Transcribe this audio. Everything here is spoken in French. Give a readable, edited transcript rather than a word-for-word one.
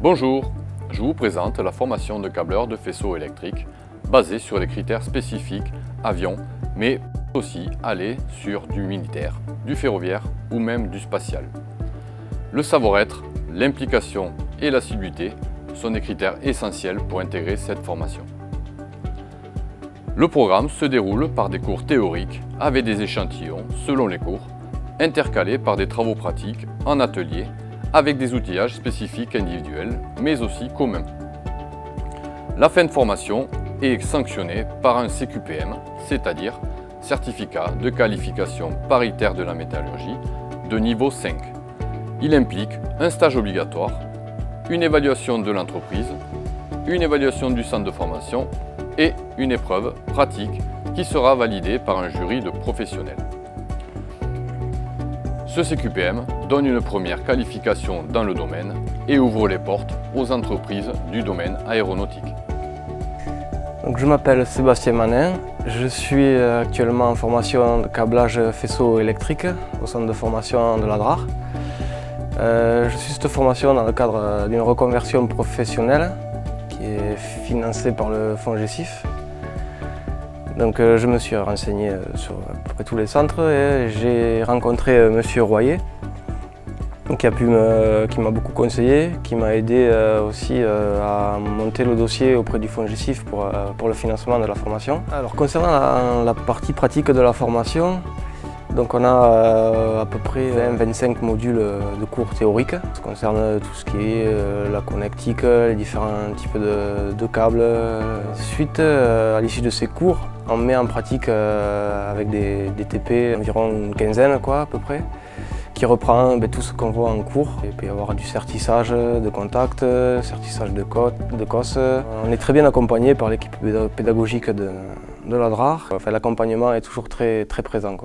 Bonjour, je vous présente la formation de câbleur de faisceaux électriques basée sur les critères spécifiques avion, mais aussi aller sur du militaire, du ferroviaire ou même du spatial. Le savoir-être, l'implication et l'assiduité sont des critères essentiels pour intégrer cette formation. Le programme se déroule par des cours théoriques avec des échantillons selon les cours, intercalés par des travaux pratiques en atelier avec des outillages spécifiques individuels, mais aussi communs. La fin de formation est sanctionnée par un CQPM, c'est-à-dire Certificat de qualification paritaire de la métallurgie de niveau 5. Il implique un stage obligatoire, une évaluation de l'entreprise, une évaluation du centre de formation et une épreuve pratique qui sera validée par un jury de professionnels. Ce CQPM donne une première qualification dans le domaine et ouvre les portes aux entreprises du domaine aéronautique. Donc, je m'appelle Sébastien Manin, je suis actuellement en formation de câblage faisceau électrique au centre de formation de la DRAR. Je suis cette formation dans le cadre d'une reconversion professionnelle qui est financée par le fonds GESIF. Donc je me suis renseigné sur à peu près tous les centres et j'ai rencontré M. Royer qui m'a beaucoup conseillé, qui m'a aidé aussi à monter le dossier auprès du fonds GESIF pour le financement de la formation. Alors concernant la partie pratique de la formation, donc on a à peu près 20-25 modules de cours théoriques. Ça concerne tout ce qui est la connectique, les différents types de câbles. Ensuite, à l'issue de ces cours, on met en pratique avec des TP, environ une quinzaine à peu près, qui reprend tout ce qu'on voit en cours. Il peut y avoir du certissage de contact, certissage de COS. On est très bien accompagné par l'équipe pédagogique de la DRAR. Enfin, l'accompagnement est toujours très présent.